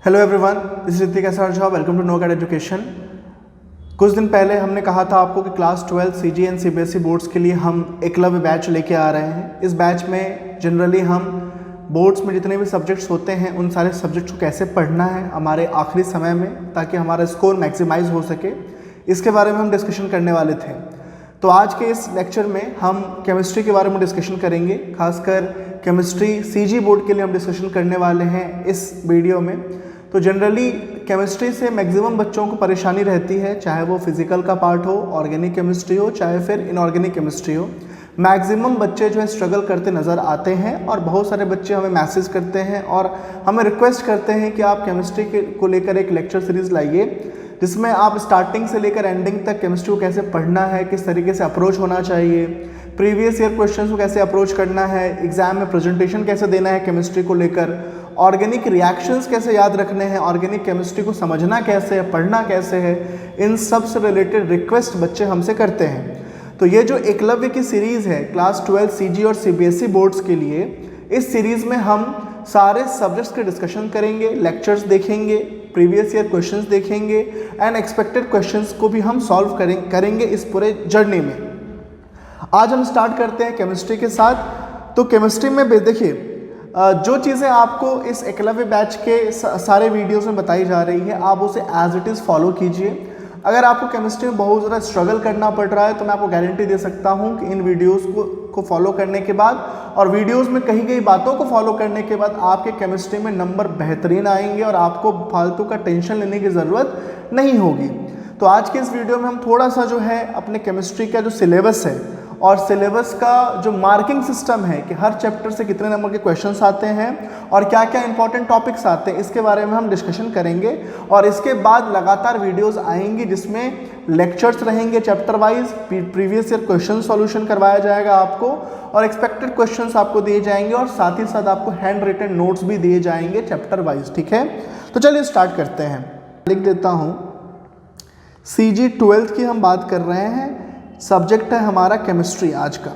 Hello everyone, this is Hrithik SR. Welcome to no guide education. कुछ दिन पहले हमने कहा था आपको कि class 12 CG and CBSE boards के लिए हम एकलव्य बैच लेके आ रहे हैं। इस बैच में जनरली हम बोर्ड्स में जितने भी सब्जेक्ट्स होते हैं उन सारे सब्जेक्ट्स को कैसे पढ़ना है हमारे आखिरी समय में, ताकि हमारा स्कोर मैक्सिमाइज हो सके, इसके बारे में हम डिस्कशन करने वाले थे। तो आज के इस लेक्चर में हम केमिस्ट्री के बारे में डिस्कशन करेंगे। खासकर केमिस्ट्री सीजी बोर्ड के लिए हम डिस्कशन करने वाले हैं इस वीडियो में। तो जनरली केमिस्ट्री से मैक्सिमम बच्चों को परेशानी रहती है, चाहे वो फिजिकल का पार्ट हो, ऑर्गेनिक केमिस्ट्री हो, चाहे फिर इनऑर्गेनिक केमिस्ट्री हो। मैक्सिमम बच्चे जो है स्ट्रगल करते नज़र आते हैं और बहुत सारे बच्चे हमें मैसेज करते हैं और हमें रिक्वेस्ट करते हैं कि आप केमिस्ट्री को लेकर एक लेक्चर सीरीज़ लाइए, जिसमें आप स्टार्टिंग से लेकर एंडिंग तक केमिस्ट्री को कैसे पढ़ना है, किस तरीके से अप्रोच होना चाहिए, प्रीवियस ईयर क्वेश्चंस को कैसे अप्रोच करना है, एग्जाम में प्रेजेंटेशन कैसे देना है केमिस्ट्री को लेकर, ऑर्गेनिक रिएक्शंस कैसे याद रखने हैं, ऑर्गेनिक केमिस्ट्री को समझना कैसे है, पढ़ना कैसे है, इन सब से रिलेटेड रिक्वेस्ट बच्चे हमसे करते हैं। तो ये जो एकलव्य की सीरीज़ है क्लास 12 सीजी और सीबीएसई बोर्ड्स के लिए, इस सीरीज़ में हम सारे सब्जेक्ट्स के डिस्कशन करेंगे, लेक्चर्स देखेंगे, प्रीवियस ईयर क्वेश्चंस देखेंगे एंड एक्सपेक्टेड क्वेश्चंस को भी हम सॉल्व करेंगे इस पूरे जर्नी में। आज हम स्टार्ट करते हैं केमिस्ट्री के साथ। तो केमिस्ट्री में देखिए, जो चीज़ें आपको इस एकलव्य बैच के सारे वीडियोस में बताई जा रही है, आप उसे एज इट इज़ फॉलो कीजिए। अगर आपको केमिस्ट्री में बहुत ज़्यादा स्ट्रगल करना पड़ रहा है तो मैं आपको गारंटी दे सकता हूं कि इन वीडियोस को फॉलो करने के बाद और वीडियोस में कही गई बातों को फॉलो करने के बाद आपके केमिस्ट्री में नंबर बेहतरीन आएंगे और आपको फालतू का टेंशन लेने की ज़रूरत नहीं होगी। तो आज के इस वीडियो में हम थोड़ा सा जो है अपने केमिस्ट्री का जो सिलेबस है और सिलेबस का जो मार्किंग सिस्टम है कि हर चैप्टर से कितने नंबर के क्वेश्चंस आते हैं और क्या क्या इंपॉर्टेंट टॉपिक्स आते हैं, इसके बारे में हम डिस्कशन करेंगे। और इसके बाद लगातार वीडियोस आएंगी जिसमें लेक्चर्स रहेंगे chapter wise, previous year question solution करवाया जाएगा आपको और एक्सपेक्टेड क्वेश्चंस आपको दिए जाएंगे और साथ ही साथ आपको हैंड रिटन नोट्स भी दिए जाएंगे चैप्टर वाइज। ठीक है, तो चलिए स्टार्ट करते हैं। लिख देता हूँ, सीजी 12 की हम बात कर रहे हैं, सब्जेक्ट है हमारा केमिस्ट्री आज का।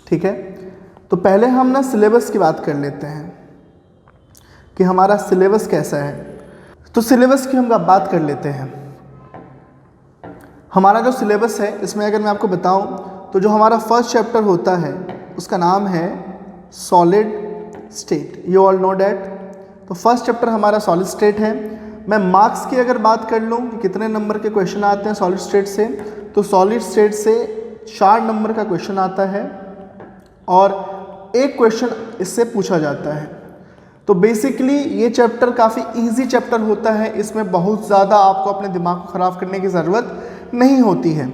ठीक है, तो पहले हम ना सिलेबस की बात कर लेते हैं कि हमारा सिलेबस कैसा है। तो सिलेबस की हम बात कर लेते हैं। हमारा जो सिलेबस है इसमें अगर मैं आपको बताऊं तो जो हमारा फर्स्ट चैप्टर होता है उसका नाम है solid state. You all know that. तो फर्स्ट चैप्टर हमारा सॉलिड स्टेट है। मैं मार्क्स की अगर बात कर लूँ कि कितने नंबर के क्वेश्चन आते हैं सॉलिड स्टेट से, तो सॉलिड स्टेट से 4 नंबर का क्वेश्चन आता है और एक क्वेश्चन इससे पूछा जाता है। तो बेसिकली ये चैप्टर काफ़ी इजी चैप्टर होता है, इसमें बहुत ज़्यादा आपको अपने दिमाग को ख़राब करने की ज़रूरत नहीं होती है।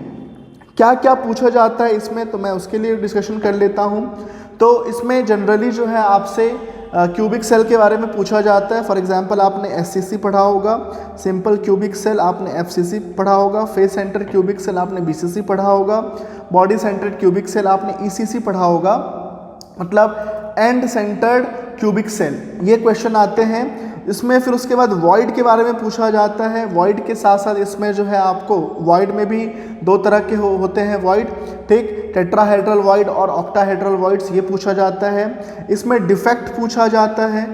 क्या क्या पूछा जाता है इसमें, तो मैं उसके लिए डिस्कशन कर लेता हूँ। तो इसमें जनरली जो है आपसे क्यूबिक सेल के बारे में पूछा जाता है। फॉर एग्जांपल आपने एससीसी पढ़ा होगा, सिंपल क्यूबिक सेल आपने एफसीसी पढ़ा होगा, फेस सेंटर क्यूबिक सेल आपने बीसीसी पढ़ा होगा, बॉडी सेंटर्ड क्यूबिक सेल आपने ईसीसी पढ़ा होगा, मतलब एंड सेंटर्ड क्यूबिक सेल, ये क्वेश्चन आते हैं इसमें। फिर उसके बाद वॉइड के बारे में पूछा जाता है। वॉइड के साथ साथ इसमें जो है आपको वॉइड में भी 2 तरह के होते हैं वॉइड, ठीक, टेट्राहेड्रल वॉइड और ऑक्टाहेड्रल वॉइड्स, ये पूछा जाता है। इसमें डिफेक्ट पूछा जाता है,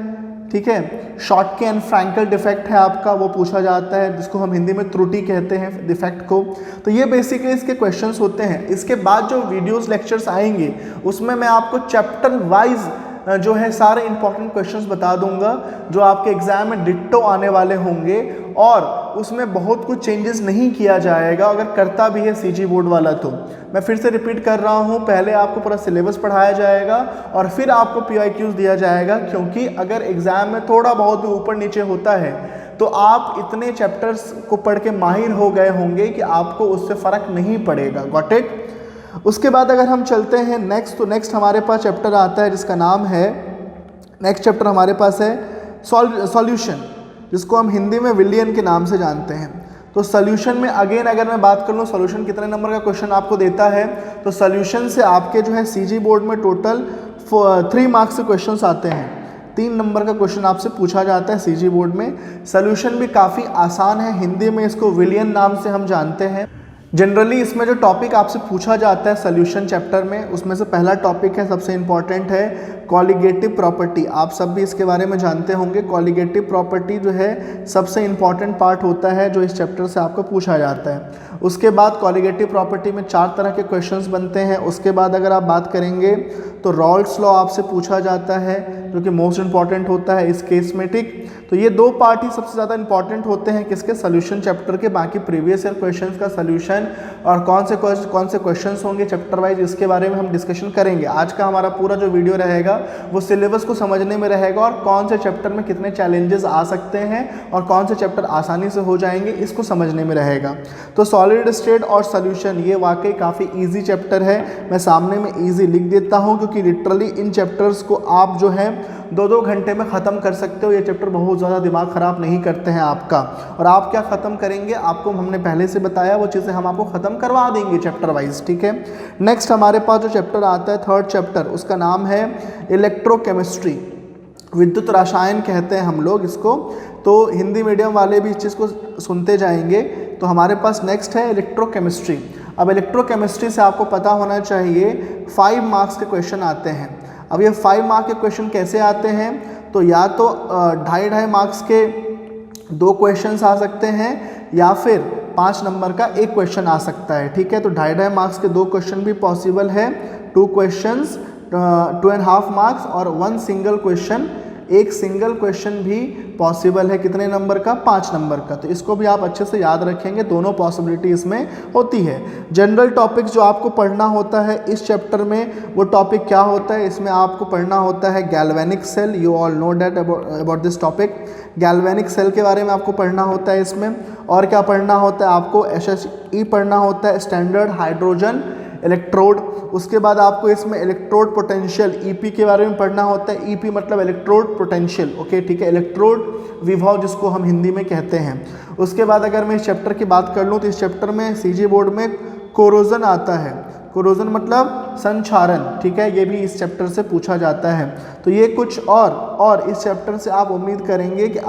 ठीक है, शॉटके एंड फ्रैंकल डिफेक्ट है आपका, वो पूछा जाता है, जिसको हम हिंदी में त्रुटि कहते हैं डिफेक्ट को। तो ये बेसिकली इसके क्वेश्चंस होते हैं। इसके बाद जो वीडियोस लेक्चर्स आएंगे उसमें मैं आपको चैप्टर वाइज जो है सारे इंपॉर्टेंट क्वेश्चंस बता दूंगा जो आपके एग्जाम में डिट्टो आने वाले होंगे और उसमें बहुत कुछ चेंजेस नहीं किया जाएगा अगर करता भी है सीजी बोर्ड वाला। तो मैं फिर से रिपीट कर रहा हूँ, पहले आपको पूरा सिलेबस पढ़ाया जाएगा और फिर आपको PIQs दिया जाएगा, क्योंकि अगर एग्जाम में थोड़ा बहुत भी ऊपर नीचे होता है तो आप इतने चैप्टर्स को पढ़ के माहिर हो गए होंगे कि आपको उससे फ़र्क नहीं पड़ेगा। Got it. उसके बाद अगर हम चलते हैं नेक्स्ट, तो नेक्स्ट हमारे पास चैप्टर आता है जिसका नाम है, नेक्स्ट चैप्टर हमारे पास है सॉल्यूशन, जिसको हम हिंदी में विलियन के नाम से जानते हैं। तो सॉल्यूशन में अगेन अगर मैं बात कर लूँ सॉल्यूशन कितने नंबर का क्वेश्चन आपको देता है, तो सॉल्यूशन से आपके जो है सीजी बोर्ड में टोटल 3 मार्क्स के क्वेश्चंस आते हैं। 3 नंबर का क्वेश्चन आपसे पूछा जाता है सीजी बोर्ड में। सॉल्यूशन भी काफ़ी आसान है, हिंदी में इसको विलियन नाम से हम जानते हैं। जनरली इसमें जो टॉपिक आपसे पूछा जाता है सोल्यूशन चैप्टर में, उसमें से पहला टॉपिक है, सबसे इम्पॉर्टेंट है कॉलिगेटिव प्रॉपर्टी। आप सब भी इसके बारे में जानते होंगे। कॉलिगेटिव प्रॉपर्टी जो है सबसे इम्पॉर्टेंट पार्ट होता है जो इस चैप्टर से आपको पूछा जाता है। उसके बाद कॉलिगेटिव प्रॉपर्टी में 4 तरह के क्वेश्चंस बनते हैं। उसके बाद अगर आप बात करेंगे तो रॉल्स लॉ आपसे पूछा जाता है जो कि मोस्ट इंपॉर्टेंट होता है इस केस में, ठीक। तो ये 2 पार्ट ही सबसे ज़्यादा इंपॉर्टेंट होते हैं किसके, सोल्यूशन चैप्टर के। बाकी प्रीवियस ईयर क्वेश्चंस का सोल्यूशन और कौन से क्वेश्चंस होंगे चैप्टर वाइज, इसके बारे में हम डिस्कशन करेंगे। आज का हमारा पूरा जो वीडियो रहेगा वो सिलेबस को समझने में रहेगा और कौन से चैप्टर में कितने चैलेंजेस आ सकते हैं और कौन से चैप्टर आसानी से हो जाएंगे इसको समझने में रहेगा। तो सॉलिड स्टेट और सोल्यूशन ये वाकई काफ़ी ईजी चैप्टर है। मैं सामने में ईजी लिख देता हूँ क्योंकि लिटरली इन चैप्टर्स को आप जो है 2-2 घंटे में ख़त्म कर सकते हो। ये चैप्टर बहुत ज़्यादा दिमाग ख़राब नहीं करते हैं आपका। और आप क्या ख़त्म करेंगे, आपको हमने पहले से बताया, वो चीज़ें हम आपको ख़त्म करवा देंगे चैप्टर वाइज, ठीक है। नेक्स्ट हमारे पास जो चैप्टर आता है, थर्ड चैप्टर, उसका नाम है इलेक्ट्रोकेमिस्ट्री, विद्युत रसायन कहते हैं हम लोग इसको। तो हिंदी मीडियम वाले भी इस चीज़ को सुनते जाएंगे। तो हमारे पास नेक्स्ट है इलेक्ट्रोकेमिस्ट्री। अब इलेक्ट्रोकेमिस्ट्री से आपको पता होना चाहिए 5 मार्क्स के क्वेश्चन आते हैं। अब ये 5 मार्क्स के क्वेश्चन कैसे आते हैं, तो या तो 2.5 मार्क्स के 2 क्वेश्चंस आ सकते हैं या फिर 5 नंबर का 1 क्वेश्चन आ सकता है, ठीक है। तो 2.5 मार्क्स के 2 क्वेश्चन भी पॉसिबल है, 2 क्वेश्चंस 2.5 मार्क्स और 1 सिंगल क्वेश्चन, 1 सिंगल क्वेश्चन भी पॉसिबल है। कितने नंबर का, 5 नंबर का। तो इसको भी आप अच्छे से याद रखेंगे, दोनों पॉसिबिलिटी इसमें होती है। जनरल टॉपिक्स जो आपको पढ़ना होता है इस चैप्टर में, वो टॉपिक क्या होता है, इसमें आपको पढ़ना होता है galvanic cell. You all know that about this topic. Galvanic cell के बारे में आपको पढ़ना होता है इसमें। और क्या पढ़ना होता है आपको, SHE पढ़ना होता है, स्टैंडर्ड हाइड्रोजन इलेक्ट्रोड। उसके बाद आपको इसमें इलेक्ट्रोड पोटेंशियल EP के बारे में पढ़ना होता है। EP मतलब इलेक्ट्रोड पोटेंशियल, ओके, ठीक है, इलेक्ट्रोड विभव जिसको हम हिंदी में कहते हैं। उसके बाद अगर मैं इस चैप्टर की बात कर लूँ तो इस चैप्टर में CG बोर्ड में कोरोजन आता है। कोरोजन मतलब संक्षारण, ठीक है, ये भी इस चैप्टर से पूछा जाता है। तो ये कुछ और इस चैप्टर से आप उम्मीद करेंगे कि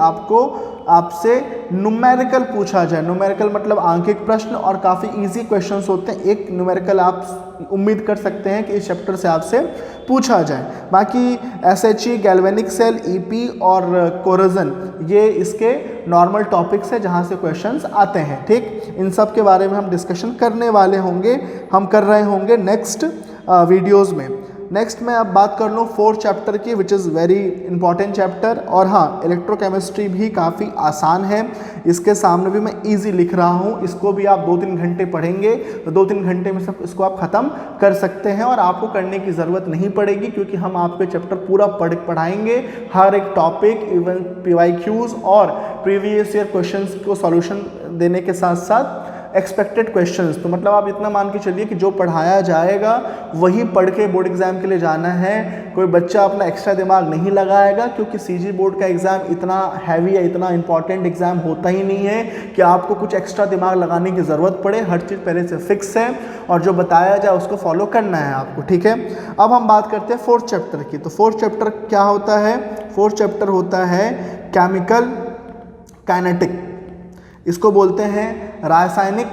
आपसे न्यूमेरिकल पूछा जाए। न्यूमेरिकल मतलब आंकिक प्रश्न, और काफ़ी इजी क्वेश्चंस होते हैं। एक न्यूमेरिकल आप उम्मीद कर सकते हैं कि इस चैप्टर से आपसे पूछा जाए। बाकी SHE, गैल्वेनिक सेल, EP और कोरोजन ये इसके नॉर्मल टॉपिक्स है जहाँ से क्वेश्चंस आते हैं, ठीक। इन सब के बारे में हम डिस्कशन करने वाले होंगे, हम कर रहे होंगे नेक्स्ट वीडियोज़ में। नेक्स्ट मैं अब बात कर लूँ 4th चैप्टर की, which is very important chapter. और हाँ, इलेक्ट्रोकेमिस्ट्री भी काफ़ी आसान है, इसके सामने भी मैं इजी लिख रहा हूँ। इसको भी आप 2-3 घंटे पढ़ेंगे तो 2-3 घंटे में सब इसको आप ख़त्म कर सकते हैं और आपको करने की ज़रूरत नहीं पड़ेगी क्योंकि हम आपको चैप्टर पूरा पढ़ाएंगे। हर एक टॉपिक, इवन PYQs और प्रीवियस ईयर क्वेश्चन को सॉल्यूशन देने के साथ साथ एक्सपेक्टेड क्वेश्चंस। तो मतलब आप इतना मान के चलिए कि जो पढ़ाया जाएगा वही पढ़ के बोर्ड एग्जाम के लिए जाना है। कोई बच्चा अपना एक्स्ट्रा दिमाग नहीं लगाएगा क्योंकि CG बोर्ड का एग्ज़ाम इतना हैवी या इतना इंपॉर्टेंट एग्ज़ाम होता ही नहीं है कि आपको कुछ एक्स्ट्रा दिमाग लगाने की ज़रूरत पड़े। हर चीज़ पहले से फिक्स है और जो बताया जाए उसको फॉलो करना है आपको, ठीक है। अब हम बात करते हैं 4th चैप्टर की। तो 4th चैप्टर क्या होता है, 4th चैप्टर होता है केमिकल काइनेटिक, इसको बोलते हैं रासायनिक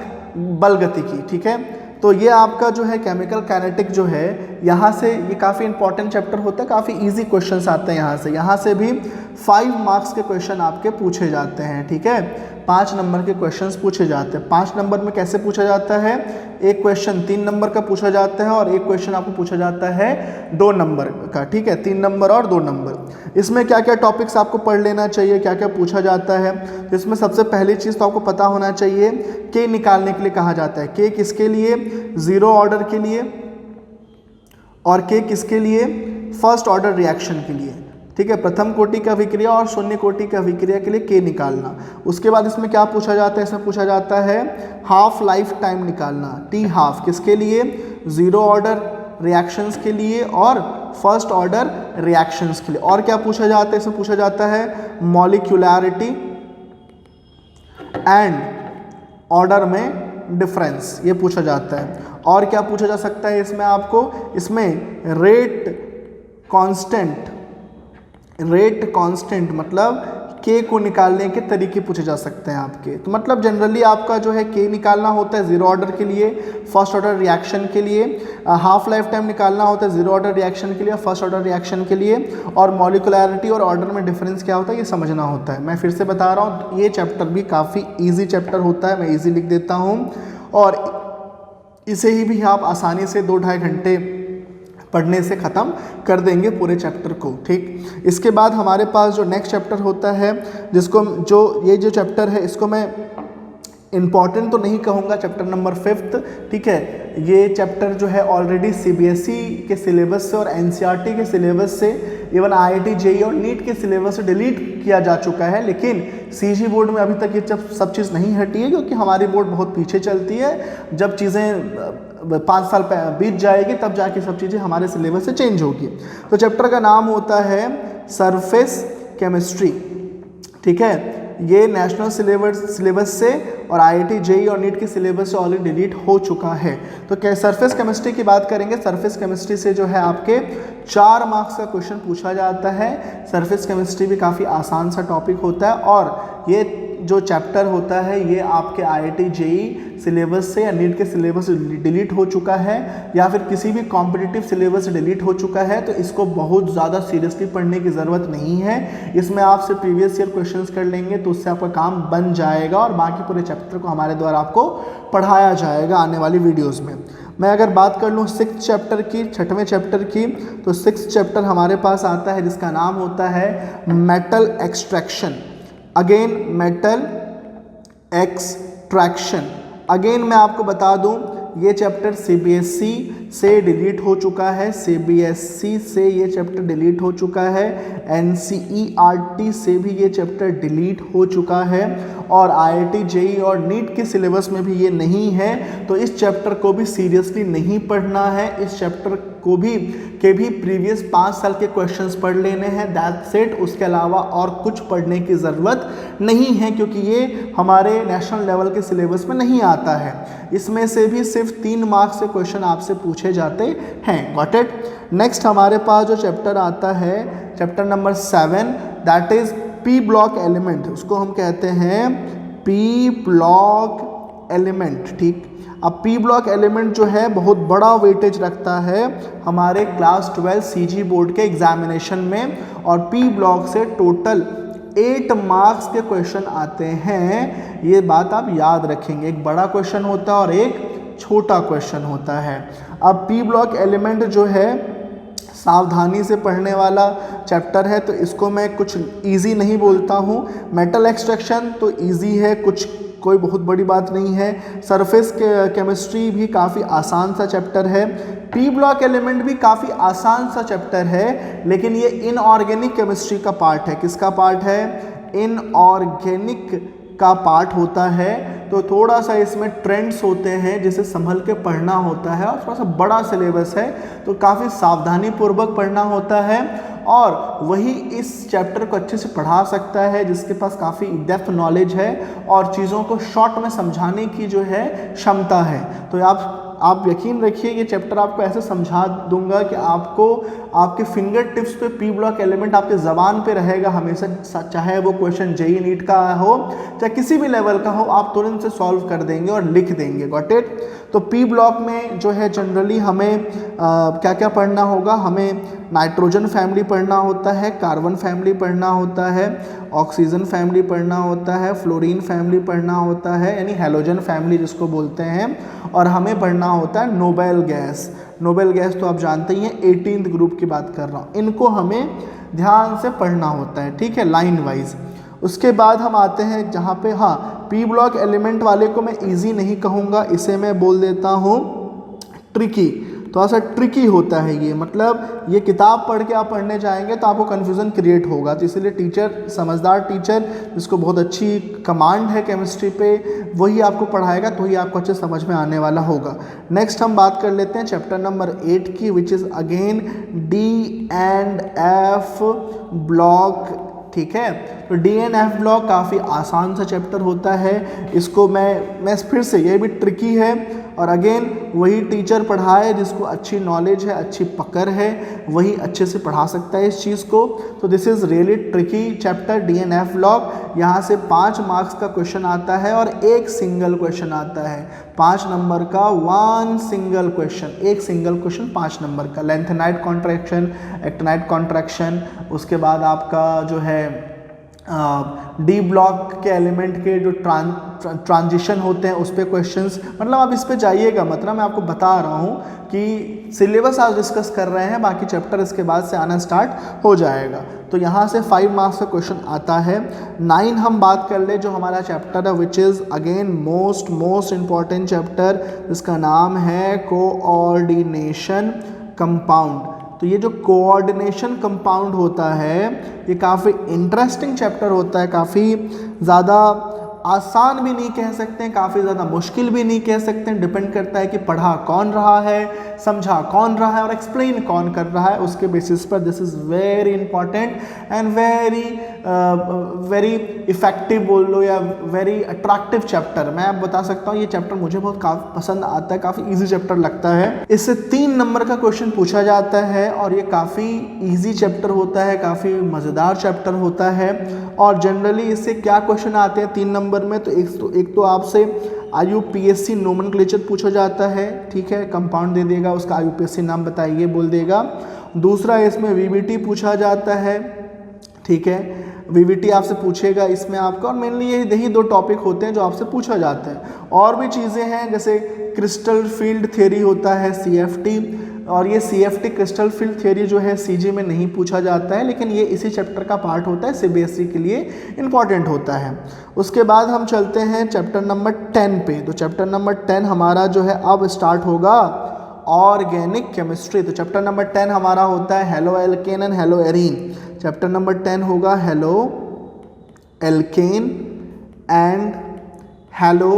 बल गतिकी, ठीक है। तो ये आपका जो है केमिकल काइनेटिक जो है, यहाँ से ये काफ़ी इंपॉर्टेंट चैप्टर होता है, काफ़ी इजी क्वेश्चंस आते हैं यहाँ से भी 5 मार्क्स के क्वेश्चन आपके पूछे जाते हैं, ठीक है। 5 नंबर के क्वेश्चंस पूछे जाते हैं। 5 नंबर में कैसे पूछा जाता है, एक क्वेश्चन 3 नंबर का पूछा जाता है और एक क्वेश्चन आपको पूछा जाता है 2 नंबर का, ठीक है, 3 नंबर और 2 नंबर। इसमें क्या क्या टॉपिक्स आपको पढ़ लेना चाहिए, क्या क्या पूछा जाता है। तो इसमें सबसे पहली चीज़ तो आपको पता होना चाहिए K निकालने के लिए कहा जाता है। K किसके लिए, 0 ऑर्डर के लिए, और K किसके लिए, फर्स्ट ऑर्डर रिएक्शन के लिए, ठीक है। प्रथम कोटि का अभिक्रिया और शून्य कोटि का अभिक्रिया के लिए K निकालना। उसके बाद इसमें क्या पूछा जाता है, इसमें पूछा जाता है हाफ लाइफ टाइम निकालना। T हाफ किसके लिए, 0 ऑर्डर रिएक्शंस के लिए और फर्स्ट ऑर्डर रिएक्शंस के लिए। और क्या पूछा जाता है, इसमें पूछा जाता है मॉलिक्यूलैरिटी एंड ऑर्डर में डिफरेंस, ये पूछा जाता है। और क्या पूछा जा सकता है इसमें आपको, इसमें रेट कांस्टेंट मतलब के को निकालने के तरीके पूछे जा सकते हैं आपके। तो मतलब जनरली आपका जो है के निकालना होता है जीरो ऑर्डर के लिए, फर्स्ट ऑर्डर रिएक्शन के लिए, हाफ लाइफ टाइम निकालना होता है जीरो ऑर्डर रिएक्शन के लिए, फर्स्ट ऑर्डर रिएक्शन के लिए, और मॉलिकुलैरिटी और ऑर्डर में डिफरेंस क्या होता है ये समझना होता है। मैं फिर से बता रहा हूँ, ये चैप्टर भी काफ़ी ईजी चैप्टर होता है, मैं ईजी लिख देता हूँ, और इसे ही भी आप आसानी से 2-2.5 घंटे पढ़ने से ख़त्म कर देंगे पूरे चैप्टर को। ठीक, इसके बाद हमारे पास जो नेक्स्ट चैप्टर होता है, जिसको ये जो चैप्टर है इसको मैं इम्पॉर्टेंट तो नहीं कहूँगा, चैप्टर नंबर 5, ठीक है। ये चैप्टर जो है ऑलरेडी सीबीएसई के सिलेबस से और एनसीईआरटी के सिलेबस से, इवन आईआईटी जेईई और नीट के सिलेबस से डिलीट किया जा चुका है, लेकिन सीजी बोर्ड में अभी तक ये सब चीज़ नहीं हटी है, क्योंकि हमारी बोर्ड बहुत पीछे चलती है। जब चीज़ें 5 साल बीत जाएगी तब जाके सब चीज़ें हमारे सिलेबस से चेंज होगी। तो चैप्टर का नाम होता है सरफेस केमिस्ट्री, ठीक है। ये नेशनल सिलेबस से और आईआईटी जेईई और नीट के सिलेबस से ऑलरेडी डिलीट हो चुका है। तो क्या सरफेस केमिस्ट्री की बात करेंगे। सरफेस केमिस्ट्री से जो है आपके 4 मार्क्स का क्वेश्चन पूछा जाता है। सरफेस केमिस्ट्री भी काफ़ी आसान सा टॉपिक होता है, और ये जो चैप्टर होता है ये आपके आईआईटी जेईई सिलेबस से या नीट के सिलेबस से डिलीट हो चुका है, या फिर किसी भी कॉम्पिटिटिव सिलेबस से डिलीट हो चुका है। तो इसको बहुत ज़्यादा सीरियसली पढ़ने की ज़रूरत नहीं है। इसमें आपसे प्रीवियस ईयर क्वेश्चंस कर लेंगे तो उससे आपका काम बन जाएगा, और बाकी पूरे चैप्टर को हमारे द्वारा आपको पढ़ाया जाएगा आने वाली वीडियोज़ में। मैं अगर बात कर लूँ 6th चैप्टर की, 6वें चैप्टर की, तो 6th चैप्टर हमारे पास आता है जिसका नाम होता है metal extraction. Again metal extraction, again मैं आपको बता दूं ये चैप्टर सीबीएसई से डिलीट हो चुका है, सीबीएसई से ये चैप्टर डिलीट हो चुका है, एनसीईआरटी से भी ये चैप्टर डिलीट हो चुका है, और आईआईटी जेईई और नीट के सिलेबस में भी ये नहीं है। तो इस चैप्टर को भी सीरियसली नहीं पढ़ना है। इस चैप्टर को भी प्रीवियस 5 साल के क्वेश्चंस पढ़ लेने हैं, दैट्स इट। उसके अलावा और कुछ पढ़ने की ज़रूरत नहीं है, क्योंकि ये हमारे नेशनल लेवल के सिलेबस में नहीं आता है। इसमें से भी सिर्फ 3 मार्क्स से क्वेश्चन आपसे पूछे जाते हैं। Got it. नेक्स्ट हमारे पास जो चैप्टर आता है chapter number 7, that is P block element. उसको हम कहते हैं पी ब्लॉक एलिमेंट, ठीक। अब पी ब्लॉक एलिमेंट जो है बहुत बड़ा वेटेज रखता है हमारे क्लास 12 सीजी बोर्ड के एग्जामिनेशन में, और पी ब्लॉक से टोटल 8 मार्क्स के क्वेश्चन आते हैं। ये बात आप याद रखेंगे, एक बड़ा क्वेश्चन होता है और एक छोटा क्वेश्चन होता है। अब पी ब्लॉक एलिमेंट जो है सावधानी से पढ़ने वाला चैप्टर है, तो इसको मैं कुछ इजी नहीं बोलता हूँ। मेटल एक्सट्रैक्शन तो इजी है, कोई बहुत बड़ी बात नहीं है। सरफेस केमिस्ट्री भी काफ़ी आसान सा चैप्टर है। पी ब्लॉक एलिमेंट भी काफ़ी आसान सा चैप्टर है, लेकिन ये इनऑर्गेनिक केमिस्ट्री का पार्ट है। किसका पार्ट है? इनऑर्गेनिक का पार्ट होता है। तो थोड़ा सा इसमें ट्रेंड्स होते हैं जिसे संभल के पढ़ना होता है, और थोड़ा सा बड़ा सिलेबस है तो काफ़ी सावधानी पूर्वक पढ़ना होता है। और वही इस चैप्टर को अच्छे से पढ़ा सकता है जिसके पास काफ़ी डेप्थ नॉलेज है और चीज़ों को शॉर्ट में समझाने की जो है क्षमता है। तो आप यकीन रखिए ये चैप्टर आपको ऐसे समझा दूंगा कि आपको आपके फिंगर टिप्स पे पी ब्लॉक एलिमेंट आपके ज़बान पे रहेगा हमेशा, चाहे वो क्वेश्चन जेईई नीट का हो चाहे किसी भी लेवल का हो, आप तुरंत से सॉल्व कर देंगे और लिख देंगे। Got it. तो पी ब्लॉक में जो है जनरली हमें क्या क्या पढ़ना होगा, हमें नाइट्रोजन फैमिली पढ़ना होता है, कार्बन फैमिली पढ़ना होता है, ऑक्सीजन फैमिली पढ़ना होता है, फ्लोरीन फैमिली पढ़ना होता है, यानी हैलोजन फैमिली जिसको बोलते हैं, और हमें पढ़ना होता है नोबेल गैस। नोबेल गैस तो आप जानते ही हैं, 18th ग्रुप की बात कर रहा हूँ। इनको हमें ध्यान से पढ़ना होता है, ठीक है, लाइन वाइज। उसके बाद हम आते हैं जहाँ पे, हाँ, पी ब्लॉक एलिमेंट वाले को मैं इजी नहीं कहूँगा, इसे मैं बोल देता हूँ ट्रिकी। थोड़ा सा ट्रिकी होता है ये, मतलब ये किताब पढ़ के आप पढ़ने जाएंगे तो आपको कन्फ्यूज़न क्रिएट होगा। तो इसलिए टीचर, समझदार टीचर जिसको बहुत अच्छी कमांड है केमिस्ट्री पे, वही आपको पढ़ाएगा, तो ही आपको अच्छे समझ में आने वाला होगा। नेक्स्ट हम बात कर लेते हैं चैप्टर नंबर 8 की, which is again D&F block, ठीक है। तो D&F ब्लॉक काफ़ी आसान सा चैप्टर होता है। इसको मैं फिर से, ये भी ट्रिकी है और अगेन वही टीचर पढ़ाए जिसको अच्छी नॉलेज है, अच्छी पकड़ है, वही अच्छे से पढ़ा सकता है इस चीज़ को। तो this is really tricky chapter DNF log. यहाँ से 5 मार्क्स का क्वेश्चन आता है और एक सिंगल क्वेश्चन आता है, 5 नंबर का, 1 सिंगल क्वेश्चन, एक सिंगल क्वेश्चन 5 नंबर का। लेंथेनाइट कॉन्ट्रैक्शन, एक्टिनाइट कॉन्ट्रैक्शन, उसके बाद आपका जो है डी ब्लॉक के एलिमेंट के जो ट्रांजिशन होते हैं उस पर क्वेश्चंस, मतलब आप इस पे जाइएगा, मतलब मैं आपको बता रहा हूँ कि सिलेबस आज डिस्कस कर रहे हैं, बाकी चैप्टर इसके बाद से आना स्टार्ट हो जाएगा। तो यहाँ से 5 मार्क्स का क्वेश्चन आता है। 9 हम बात कर ले जो हमारा चैप्टर है, which is again most important chapter, जिसका नाम है कोऑर्डिनेशन कंपाउंड। तो ये जो कोऑर्डिनेशन कंपाउंड होता है ये काफ़ी इंटरेस्टिंग चैप्टर होता है, काफ़ी ज़्यादा आसान भी नहीं कह सकते हैं, काफ़ी ज़्यादा मुश्किल भी नहीं कह सकते हैं, डिपेंड करता है कि पढ़ा कौन रहा है, समझा कौन रहा है और एक्सप्लेन कौन कर रहा है, उसके बेसिस पर this is very important and very effective बोल लो या वेरी अट्रैक्टिव चैप्टर। मैं आप बता सकता हूँ ये चैप्टर मुझे बहुत काफ़ी पसंद आता है, काफ़ी ईजी चैप्टर लगता है। इससे 3 नंबर का क्वेश्चन पूछा जाता है और ये काफ़ी ईजी चैप्टर होता है, काफ़ी मज़ेदार चैप्टर होता है। और जनरली इससे क्या क्वेश्चन आते हैं 3 नंबर में, तो एक तो आपसे IUPAC नोमेनक्लेचर पूछा जाता है, ठीक है, कंपाउंड दे देगा, उसका IUPAC नाम बताइए बोल देगा। दूसरा इसमें VBT पूछा जाता है, ठीक है, VBT आपसे पूछेगा इसमें आपका, और मेनली यही 2 टॉपिक होते हैं जो आपसे पूछा जाता है। और भी चीज़ें हैं जैसे क्रिस्टल फील्ड थ्योरी होता है CFT, और ये CFT क्रिस्टल फील्ड थ्योरी जो है CG में नहीं पूछा जाता है, लेकिन ये इसी चैप्टर का पार्ट होता है, CBSE के लिए इम्पॉर्टेंट होता है। उसके बाद हम चलते हैं चैप्टर नंबर 10 पे। तो चैप्टर नंबर 10 हमारा जो है अब स्टार्ट होगा ऑर्गेनिक केमिस्ट्री। तो चैप्टर नंबर 10 हमारा होता है halo alkane and hello arene. Chapter number 10 होगा halo alkane and hello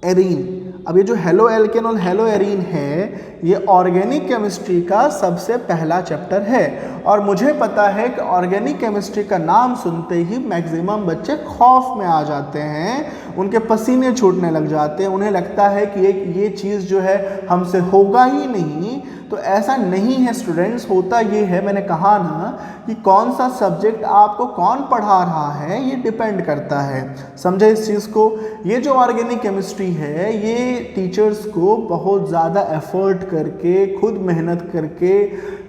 arene. अब ये जो हेलो एल्केन और हेलो एरीन है ये ऑर्गेनिक केमिस्ट्री का सबसे पहला चैप्टर है, और मुझे पता है कि ऑर्गेनिक केमिस्ट्री का नाम सुनते ही मैक्सिमम बच्चे खौफ में आ जाते हैं, उनके पसीने छूटने लग जाते हैं, उन्हें लगता है कि ये चीज़ जो है हमसे होगा ही नहीं। तो ऐसा नहीं है स्टूडेंट्स, होता ये है, मैंने कहा ना कि कौन सा सब्जेक्ट आपको कौन पढ़ा रहा है ये डिपेंड करता है, समझे इस चीज़ को। ये जो ऑर्गेनिक केमिस्ट्री है ये टीचर्स को बहुत ज़्यादा एफर्ट करके, खुद मेहनत करके,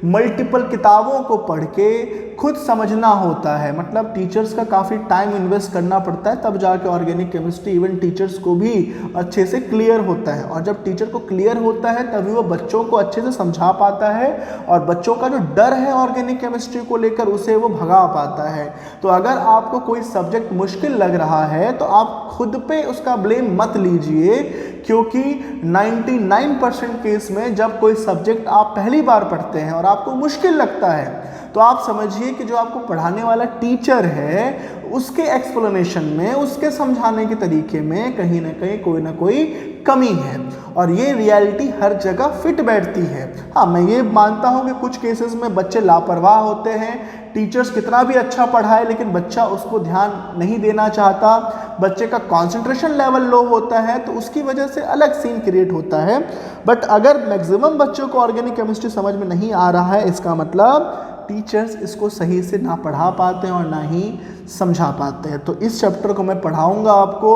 मल्टीपल किताबों को पढ़ के खुद समझना होता है, मतलब टीचर्स का काफ़ी टाइम इन्वेस्ट करना पड़ता है, तब जाके ऑर्गेनिक केमिस्ट्री इवन टीचर्स को भी अच्छे से क्लियर होता है। और जब टीचर को क्लियर होता है तभी वो बच्चों को अच्छे से समझा पाता है, और बच्चों का जो डर है ऑर्गेनिक केमिस्ट्री को लेकर उसे वो भगा पाता है। तो अगर आपको कोई सब्जेक्ट मुश्किल लग रहा है तो आप खुद पे उसका ब्लेम मत लीजिए, क्योंकि 99% केस में जब कोई सब्जेक्ट आप पहली बार पढ़ते हैं और आपको मुश्किल लगता है तो आप समझिए कि जो आपको पढ़ाने वाला टीचर है उसके एक्सप्लेनेशन में, उसके समझाने के तरीके में कहीं ना कहीं कोई ना कोई कमी है, और ये रियलिटी हर जगह फिट बैठती है। हाँ, मैं ये मानता हूँ कि कुछ केसेस में बच्चे लापरवाह होते हैं, टीचर्स कितना भी अच्छा पढ़ाए लेकिन बच्चा उसको ध्यान नहीं देना चाहता, बच्चे का कंसंट्रेशन लेवल लो होता है, तो उसकी वजह से अलग सीन क्रिएट होता है। बट अगर मैक्सिमम बच्चों को ऑर्गेनिक केमिस्ट्री समझ में नहीं आ रहा है, इसका मतलब टीचर्स इसको सही से ना पढ़ा पाते हैं और ना ही समझा पाते हैं। तो इस चैप्टर को मैं पढ़ाऊंगा आपको,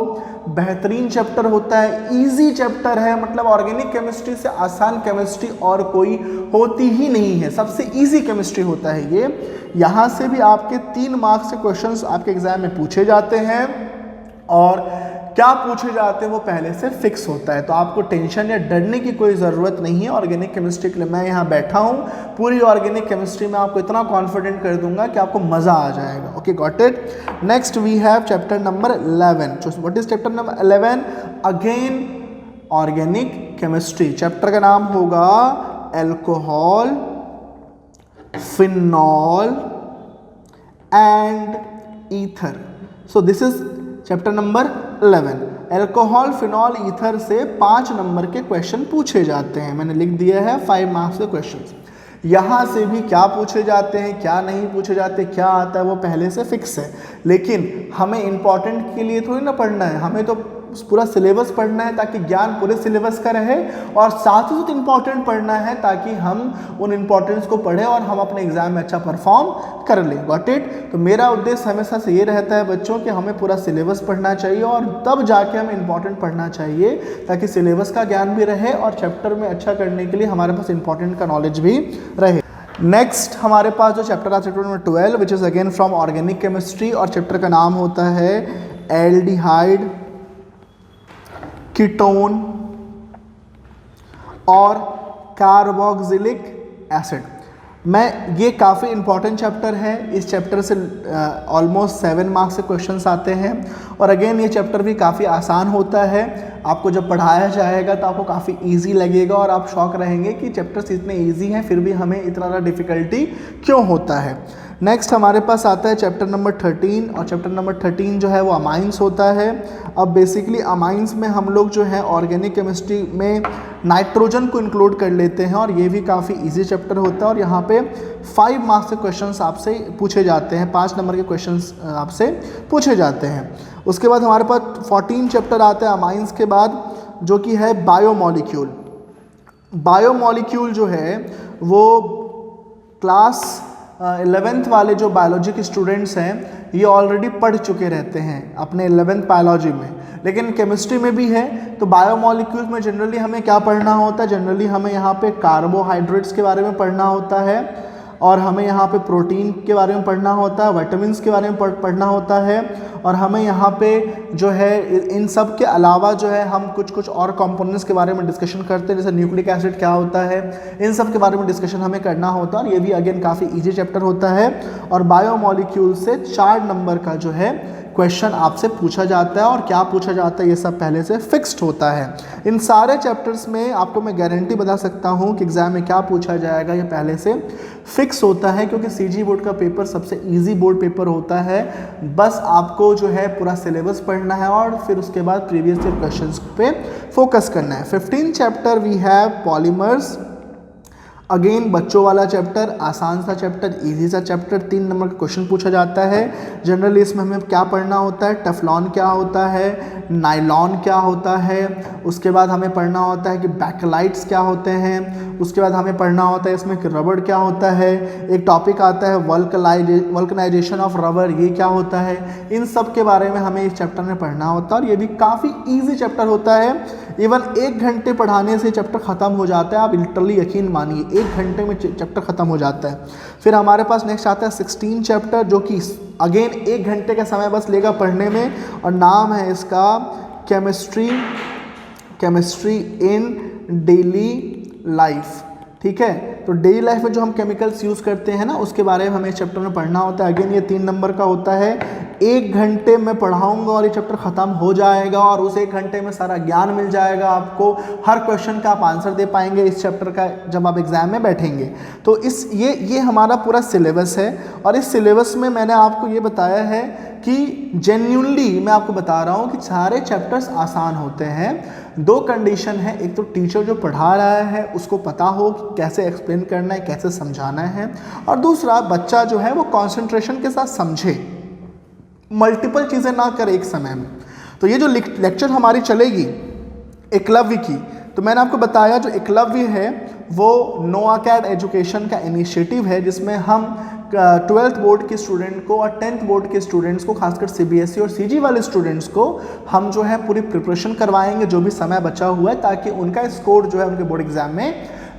बेहतरीन चैप्टर होता है, इजी चैप्टर है, मतलब ऑर्गेनिक केमिस्ट्री से आसान केमिस्ट्री और कोई होती ही नहीं है, सबसे इजी केमिस्ट्री होता है ये। यहाँ से भी आपके 3 मार्क्स के क्वेश्चंस आपके एग्जाम में पूछे जाते हैं, और क्या पूछे जाते हैं वो पहले से फिक्स होता है, तो आपको टेंशन या डरने की कोई ज़रूरत नहीं है ऑर्गेनिक केमिस्ट्री के लिए। मैं यहाँ बैठा हूँ, पूरी ऑर्गेनिक केमिस्ट्री में आपको इतना कॉन्फिडेंट कर दूंगा कि आपको मज़ा आ जाएगा। Okay, got it. Next we have chapter number 11। What is chapter number 11? Again organic chemistry. Chapter का नाम होगा alcohol, phenol and ether. So this is chapter number 11। Alcohol, phenol, ether से 5 नंबर के क्वेश्चन पूछे जाते हैं। मैंने लिख दिया है 5 मार्क्स के क्वेश्चन। यहाँ से भी क्या पूछे जाते हैं, क्या नहीं पूछे जाते, क्या आता है वो पहले से फिक्स है, लेकिन हमें इंपॉर्टेंट के लिए थोड़ी ना पढ़ना है, हमें तो पूरा सिलेबस पढ़ना है ताकि ज्ञान पूरे सिलेबस का रहे, और साथ ही साथ इम्पॉर्टेंट पढ़ना है ताकि हम उन इम्पॉर्टेंट्स को पढ़ें और हम अपने एग्जाम में अच्छा परफॉर्म कर लें। Got it. तो मेरा उद्देश्य हमेशा से ये रहता है बच्चों कि हमें पूरा सिलेबस पढ़ना चाहिए और तब जाके हमें इंपॉर्टेंट पढ़ना चाहिए, ताकि सिलेबस का ज्ञान भी रहे और चैप्टर में अच्छा करने के लिए हमारे पास इंपॉर्टेंट का नॉलेज भी रहे। नेक्स्ट हमारे पास जो चैप्टर आता है chapter number 12, which is again from organic chemistry, और चैप्टर का नाम होता है एल्डिहाइड, कीटोन और कार्बोक्सिलिक एसिड। ये काफ़ी इंपॉर्टेंट चैप्टर है। इस चैप्टर से ऑलमोस्ट 7 मार्क्स के क्वेश्चंस आते हैं, और अगेन ये चैप्टर भी काफ़ी आसान होता है। आपको जब पढ़ाया जाएगा तो आपको काफ़ी इजी लगेगा और आप शॉक रहेंगे कि चैप्टर्स इतने इजी हैं फिर भी हमें इतना ज़्यादा डिफ़िकल्टी क्यों होता है। नेक्स्ट हमारे पास आता है चैप्टर नंबर 13, और चैप्टर नंबर 13 जो है वो अमाइंस होता है। अब बेसिकली अमाइंस में हम लोग जो है ऑर्गेनिक केमिस्ट्री में नाइट्रोजन को इंक्लूड कर लेते हैं, और ये भी काफ़ी इजी चैप्टर होता है, और यहाँ पे 5 मार्क्स के क्वेश्चंस आपसे पूछे जाते हैं, 5 नंबर के क्वेश्चंस आपसे पूछे जाते हैं। उसके बाद हमारे पास 14 चैप्टर आता है अमाइंस के बाद, जो कि है बायोमॉलिक्यूल। बायोमॉलिक्यूल जो है वो क्लास 11th वाले जो बायोलॉजी के स्टूडेंट्स हैं ये ऑलरेडी पढ़ चुके रहते हैं अपने 11th बायोलॉजी में, लेकिन केमिस्ट्री में भी है। तो बायोमॉलिक्यूल्स में जनरली हमें क्या पढ़ना होता है, जनरली हमें यहाँ पे कार्बोहाइड्रेट्स के बारे में पढ़ना होता है, और हमें यहाँ पे प्रोटीन के बारे में पढ़ना होता है, विटामिन्स के बारे में पढ़ना होता है, और हमें यहाँ पे जो है इन सब के अलावा जो है हम कुछ और कंपोनेंट्स के बारे में डिस्कशन करते हैं, जैसे न्यूक्लिक एसिड क्या होता है, इन सब के बारे में डिस्कशन हमें करना होता है। और ये भी अगेन काफ़ी इजी चैप्टर होता है, और बायोमॉलिक्यूल से 4 नंबर का जो है क्वेश्चन आपसे पूछा जाता है, और क्या पूछा जाता है ये सब पहले से फिक्स्ड होता है। इन सारे चैप्टर्स में आपको मैं गारंटी बता सकता हूँ कि एग्ज़ाम में क्या पूछा जाएगा ये पहले से फिक्स होता है, क्योंकि सीजी बोर्ड का पेपर सबसे इजी बोर्ड पेपर होता है। बस आपको जो है पूरा सिलेबस पढ़ना है और फिर उसके बाद प्रीवियस ईयर क्वेश्चंस पे फोकस करना है। 15 chapter we have polymers, again बच्चों वाला चैप्टर, आसान सा चैप्टर, इजी सा चैप्टर, 3 नंबर का क्वेश्चन पूछा जाता है। जनरली इसमें हमें क्या पढ़ना होता है, टेफ्लॉन क्या होता है, नायलॉन क्या होता है, उसके बाद हमें पढ़ना होता है कि बैकलाइट्स क्या होते हैं, उसके बाद हमें पढ़ना होता है इसमें कि रबड़ क्या होता है, एक टॉपिक आता है वल्कनाइजेशन ऑफ रबर, ये क्या होता है। इन सब के बारे में हमें इस चैप्टर में पढ़ना होता है, और ये भी काफ़ी ईजी चैप्टर होता है। इवन 1 घंटे पढ़ाने से चैप्टर ख़त्म हो जाता है, आप लिटरली यकीन मानिए 1 घंटे में चैप्टर ख़त्म हो जाता है। फिर हमारे पास नेक्स्ट आता है 16 चैप्टर, जो कि अगेन 1 घंटे का समय बस लेगा पढ़ने में, और नाम है इसका केमिस्ट्री इन डेली लाइफ। ठीक है, तो डेली लाइफ में जो हम केमिकल्स यूज़ करते हैं ना, उसके बारे में हमें इस चैप्टर में पढ़ना होता है। अगेन ये 3 नंबर का होता है। 1 घंटे में पढ़ाऊंगा और ये चैप्टर ख़त्म हो जाएगा, और उस 1 घंटे में सारा ज्ञान मिल जाएगा आपको, हर क्वेश्चन का आप आंसर दे पाएंगे इस चैप्टर का जब आप एग्ज़ाम में बैठेंगे। तो ये हमारा पूरा सिलेबस है, और इस सिलेबस में मैंने आपको ये बताया है कि जेन्युइनली मैं आपको बता रहा हूँ कि सारे चैप्टर्स आसान होते हैं। 2 कंडीशन है, एक तो टीचर जो पढ़ा रहा है उसको पता हो कि कैसे एक्सप्लेन करना है, कैसे समझाना है, और दूसरा बच्चा जो है वो कंसंट्रेशन के साथ समझे, मल्टीपल चीज़ें ना करे एक समय में। तो ये जो लेक्चर हमारी चलेगी एकलव्य की, तो मैंने आपको बताया जो एकलव्य है वो NOAACAD एजुकेशन का इनिशिएटिव है, जिसमें हम 12th बोर्ड के स्टूडेंट को और 10th बोर्ड के स्टूडेंट्स को, खासकर CBSE और CG वाले स्टूडेंट्स को हम जो है पूरी प्रिपरेशन करवाएंगे जो भी समय बचा हुआ है, ताकि उनका स्कोर जो है उनके बोर्ड एग्जाम में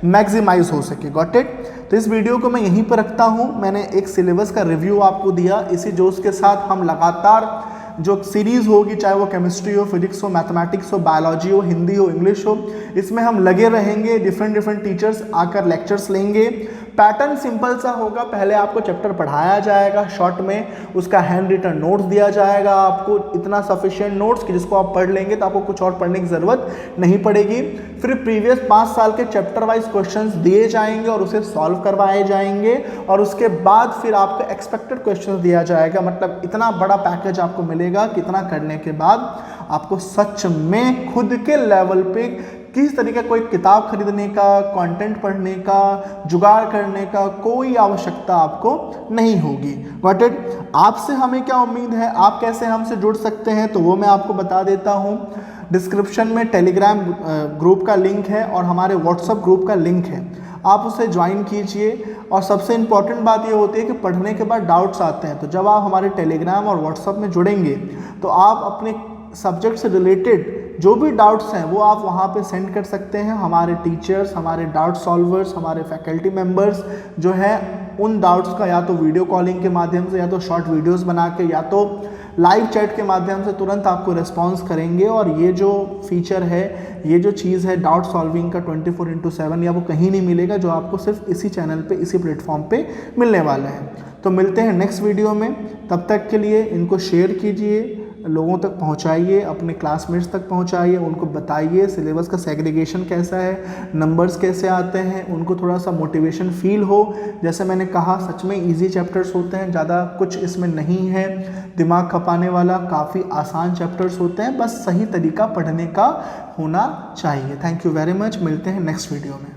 मैक्सिमाइज हो सके। Got it. तो इस वीडियो को मैं यहीं पर रखता हूँ। मैंने एक सिलेबस का रिव्यू आपको दिया, इसी जोश के साथ हम लगातार जो सीरीज़ होगी, चाहे वो केमिस्ट्री हो, फिजिक्स हो, मैथमेटिक्स हो, बायोलॉजी हो, हिंदी हो, इंग्लिश हो, इसमें हम लगे रहेंगे। डिफरेंट टीचर्स आकर लेक्चर्स लेंगे। पैटर्न सिंपल सा होगा, पहले आपको चैप्टर पढ़ाया जाएगा शॉर्ट में, उसका हैंड रिटन नोट्स दिया जाएगा आपको, इतना सफिशिएंट नोट्स कि जिसको आप पढ़ लेंगे तो आपको कुछ और पढ़ने की ज़रूरत नहीं पड़ेगी। फिर प्रीवियस 5 साल के चैप्टर वाइज क्वेश्चंस दिए जाएंगे और उसे सॉल्व करवाए जाएंगे, और उसके बाद फिर आपको एक्सपेक्टेड क्वेश्चंस दिया जाएगा। मतलब इतना बड़ा पैकेज आपको मिलेगा, कितना करने के बाद आपको सच में खुद के लेवल पे किसी तरीके कोई किताब खरीदने का, कंटेंट पढ़ने का, जुगाड़ करने का कोई आवश्यकता आपको नहीं होगी। Got it? आपसे हमें क्या उम्मीद है, आप कैसे हमसे जुड़ सकते हैं, तो वो मैं आपको बता देता हूँ। डिस्क्रिप्शन में टेलीग्राम ग्रुप का लिंक है और हमारे व्हाट्सएप ग्रुप का लिंक है, आप उसे ज्वाइन कीजिए। और सबसे इम्पॉर्टेंट बात ये होती है कि पढ़ने के बाद डाउट्स आते हैं, तो जब आप हमारे टेलीग्राम और व्हाट्सएप में जुड़ेंगे तो आप अपने सब्जेक्ट से रिलेटेड जो भी डाउट्स हैं वो आप वहाँ पे सेंड कर सकते हैं। हमारे टीचर्स, हमारे डाउट सॉल्वर्स, हमारे फैकल्टी मेंबर्स जो हैं उन डाउट्स का या तो वीडियो कॉलिंग के माध्यम से, या तो शॉर्ट वीडियोस बना के, या तो लाइव चैट के माध्यम से तुरंत आपको रिस्पॉन्स करेंगे। और ये जो फीचर है, ये जो चीज़ है डाउट सॉल्विंग का 24/7, या वो कहीं नहीं मिलेगा, जो आपको सिर्फ इसी चैनल पे, इसी प्लेटफॉर्म पे मिलने वाले हैं। तो मिलते हैं नेक्स्ट वीडियो में, तब तक के लिए इनको शेयर कीजिए, लोगों तक पहुंचाइए, अपने क्लासमेट्स तक पहुंचाइए, उनको बताइए सिलेबस का सेग्रीगेशन कैसा है, नंबर्स कैसे आते हैं, उनको थोड़ा सा मोटिवेशन फील हो। जैसे मैंने कहा, सच में इजी चैप्टर्स होते हैं, ज़्यादा कुछ इसमें नहीं है दिमाग खपाने वाला, काफ़ी आसान चैप्टर्स होते हैं, बस सही तरीका पढ़ने का होना चाहिए। थैंक यू वेरी मच, मिलते हैं नेक्स्ट वीडियो में।